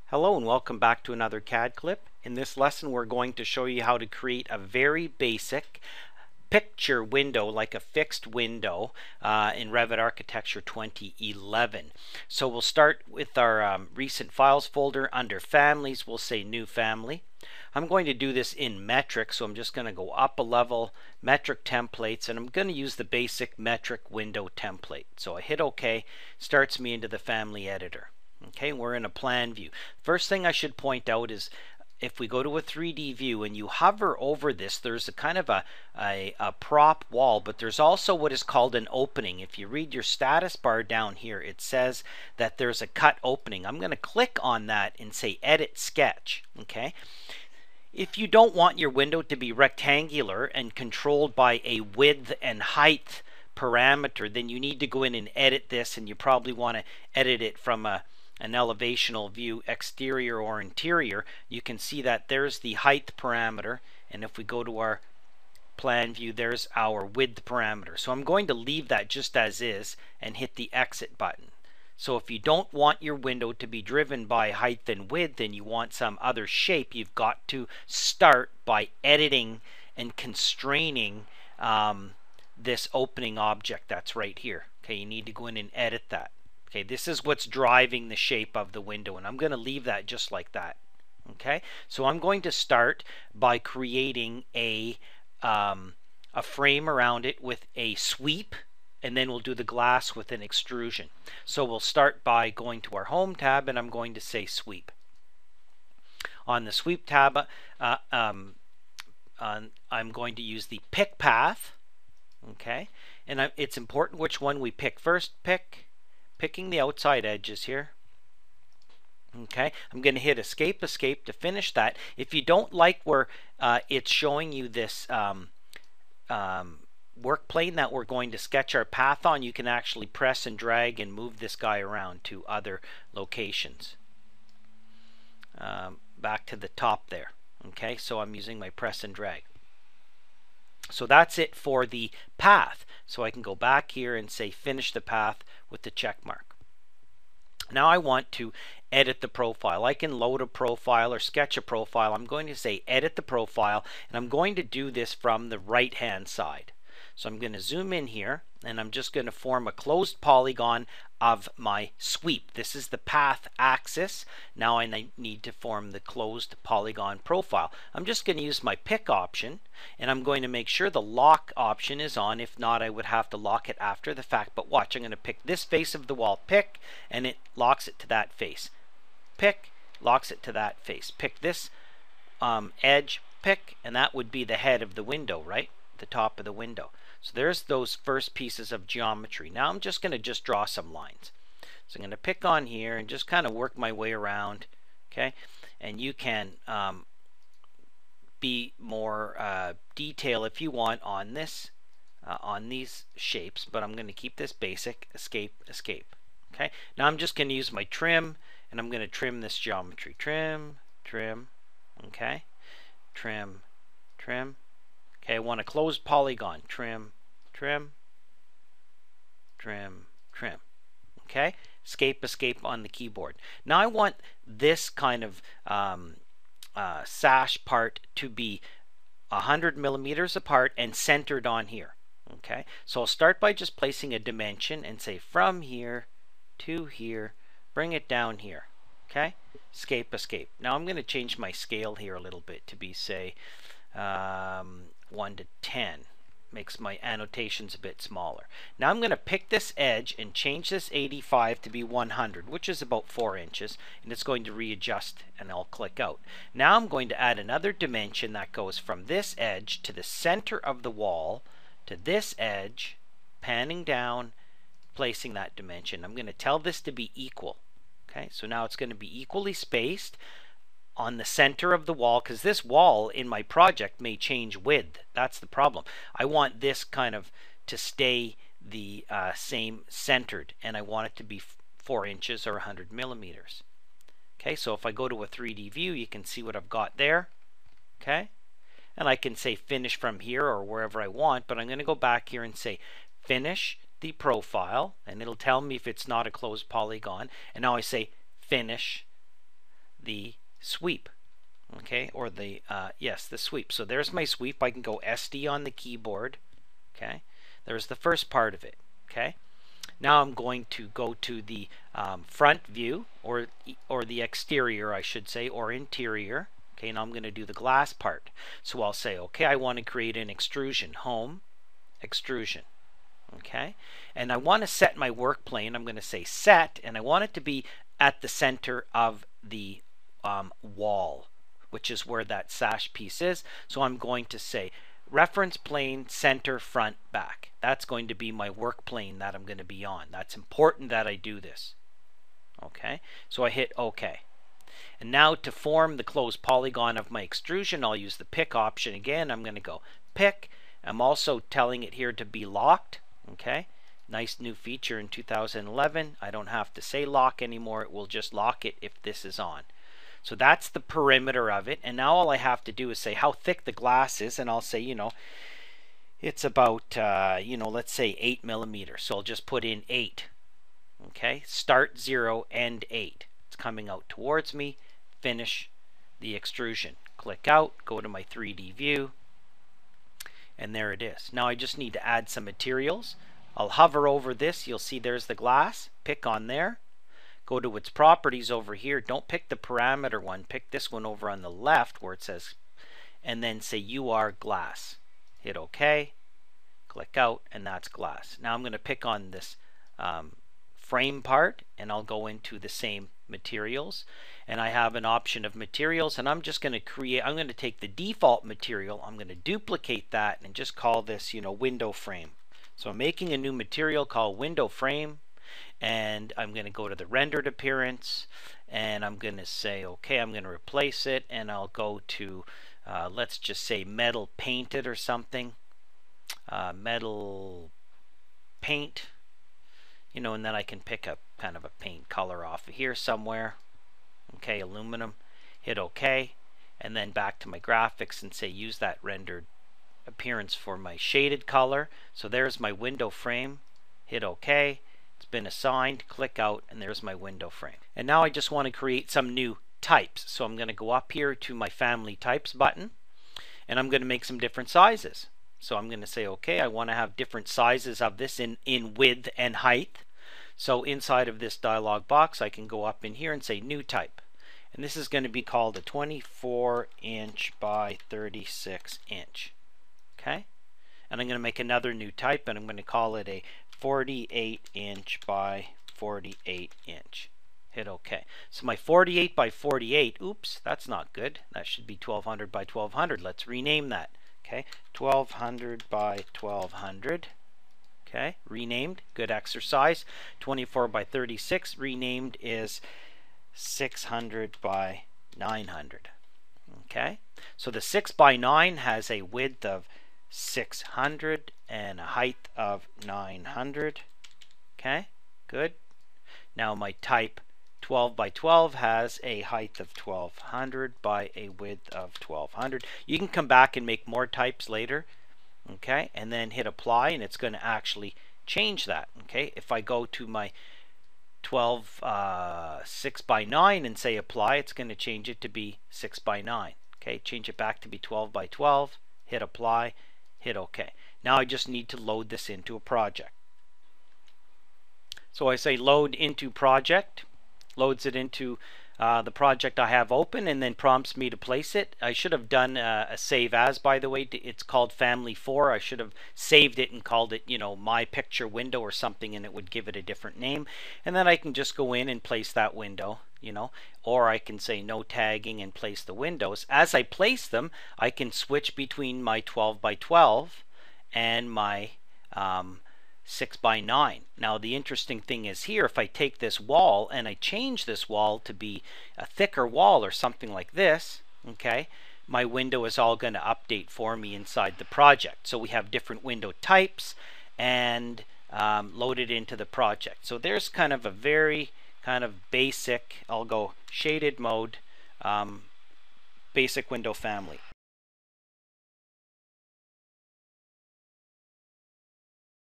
Hello and welcome back to another CAD clip. In this lesson we're going to show you how to create a very basic picture window, like a fixed window in REVIT Architecture 2011. So we'll start with our recent files folder. Under families we'll say new family. I'm going to do this in metric, so I'm just going to go up a level, metric templates, and I'm going to use the basic metric window template. So I hit OK, starts me into the family editor. Okay, we're in a plan view. First thing I should point out is if we go to a 3D view and you hover over this, there's a kind of a prop wall, but there's also what is called an opening. If you read your status bar down here, it says that there's a cut opening. I'm going to click on that and say Edit Sketch. Okay. If you don't want your window to be rectangular and controlled by a width and height parameter, then you need to go in and edit this, and you probably want to edit it from an elevational view, exterior or interior. You can see that there's the height parameter, and if we go to our plan view, there's our width parameter. So I'm going to leave that just as is and hit the exit button. So if you don't want your window to be driven by height and width and you want some other shape, you've got to start by editing and constraining this opening object that's right here. Okay, you need to go in and edit that. Okay, this is what's driving the shape of the window, and I'm going to leave that just like that. Okay, so I'm going to start by creating a frame around it with a sweep, and then we'll do the glass with an extrusion. So we'll start by going to our home tab, and I'm going to say sweep. On the sweep tab, I'm going to use the pick path. Okay, and it's important which one we pick first. Picking the outside edges here. Okay, I'm going to hit escape to finish that. If you don't like where it's showing you this work plane that we're going to sketch our path on, you can actually press and drag and move this guy around to other locations. Back to the top there. Okay, so I'm using my press and drag. So that's it for the path. So I can go back here and say finish the path with the check mark. Now I want to edit the profile. I can load a profile or sketch a profile. I'm going to say edit the profile, and I'm going to do this from the right hand side. So I'm going to zoom in here, and I'm just going to form a closed polygon of my sweep. This is the path axis. Now I need to form the closed polygon profile. I'm just going to use my pick option, and I'm going to make sure the lock option is on. If not, I would have to lock it after the fact. But watch, I'm going to pick this face of the wall, pick, and it locks it to that face. Pick, locks it to that face. Pick this edge, pick, and that would be the head of the window, right? The top of the window. So there's those first pieces of geometry. Now I'm just going to draw some lines. So I'm going to pick on here and just kind of work my way around. Okay, and you can be more detail if you want on this, on these shapes. But I'm going to keep this basic. Escape, escape. Okay. Now I'm just going to use my trim, and I'm going to trim this geometry. Trim, trim. Okay. Trim, trim. Okay, I want a closed polygon. Trim, trim, trim, trim. Okay, escape, escape on the keyboard. Now I want this kind of sash part to be 100 millimeters apart and centered on here. Okay, so I'll start by just placing a dimension and say from here to here, bring it down here. Okay, escape, escape. Now I'm going to change my scale here a little bit to be, say, 1 to 10. Makes my annotations a bit smaller. Now I'm going to pick this edge and change this 85 to be 100, which is about 4 inches, and it's going to readjust, and I'll click out. Now I'm going to add another dimension that goes from this edge to the center of the wall to this edge, panning down, placing that dimension. I'm going to tell this to be equal. Okay, so now it's going to be equally spaced on the center of the wall, because this wall in my project may change width. That's the problem. I want this kind of to stay the same centered, and I want it to be 4 inches or 100 millimeters. Okay, so if I go to a 3D view, you can see what I've got there. Okay, and I can say finish from here or wherever I want, but I'm going to go back here and say finish the profile, and it'll tell me if it's not a closed polygon. And now I say finish the sweep. Okay, or the yes, the sweep. So there's my sweep. I can go SD on the keyboard. Okay, there's the first part of it. Okay, now I'm going to go to the front view, or the exterior, I should say, or interior. Okay, now I'm going to do the glass part. So I'll say, okay, I want to create an extrusion. Home, extrusion. Okay, and I want to set my work plane. I'm going to say set, and I want it to be at the center of the wall, which is where that sash piece is. So I'm going to say reference plane, center, front, back. That's going to be my work plane that I'm going to be on. That's important that I do this. Okay, so I hit OK. And now to form the closed polygon of my extrusion, I'll use the pick option again. I'm going to go pick. I'm also telling it here to be locked. Okay, nice new feature in 2011. I don't have to say lock anymore. It will just lock it if this is on. So that's the perimeter of it. And now all I have to do is say how thick the glass is. And I'll say, you know, it's about, let's say 8 millimeters. So I'll just put in 8. Okay, start 0, end 8. It's coming out towards me. Finish the extrusion. Click out, go to my 3D view. And there it is. Now I just need to add some materials. I'll hover over this. You'll see there's the glass. Pick on there. Go to its properties over here. Don't pick the parameter one. Pick this one over on the left where it says, and then say you are glass. Hit OK. Click out, and that's glass. Now I'm going to pick on this frame part, and I'll go into the same materials, and I have an option of materials, and I'm just going to create, I'm going to take the default material, I'm going to duplicate that and just call this, window frame. So I'm making a new material called window frame, and I'm going to go to the rendered appearance, and I'm going to say okay, I'm going to replace it, and I'll go to let's just say metal painted or something, metal paint, and then I can pick up kind of a paint color off of here somewhere. Okay, aluminum. Hit OK, and then back to my graphics and say use that rendered appearance for my shaded color. So there's my window frame. Hit OK. It's been assigned. Click out, and there's my window frame. And now I just want to create some new types. So I'm going to go up here to my family types button, and I'm going to make some different sizes. So I'm going to say okay, I want to have different sizes of this in width and height. So inside of this dialog box, I can go up in here and say new type. And this is going to be called a 24-inch by 36-inch. Okay? And I'm going to make another new type, and I'm going to call it a 48-inch by 48-inch. Hit OK. So my 48 by 48, oops, that's not good. That should be 1200 by 1200. Let's rename that. Okay, 1200 by 1200. Okay, renamed. Good exercise. 24 by 36 renamed is 600 by 900. Okay, so the 6 by 9 has a width of 600 and a height of 900. Okay, good. Now my type 12 by 12 has a height of 1200 by a width of 1200. You can come back and make more types later. Okay, and then hit apply, and it's going to actually change that. Okay, if I go to my 6 by 9 and say apply, it's going to change it to be 6 by 9. Okay, change it back to be 12 by 12, hit apply, hit OK. Now I just need to load this into a project. So I say load into project, loads it into the project I have open, and then prompts me to place it. I should have done a save as, by the way. It's called Family 4. I should have saved it and called it, My Picture Window or something, and it would give it a different name. And then I can just go in and place that window, or I can say no tagging and place the windows. As I place them, I can switch between my 12 by 12 and my 6 by 9. Now the interesting thing is here, if I take this wall and I change this wall to be a thicker wall or something like this, okay, my window is all going to update for me inside the project. So we have different window types and loaded into the project. So there's kind of a very kind of basic, I'll go shaded mode, basic window family.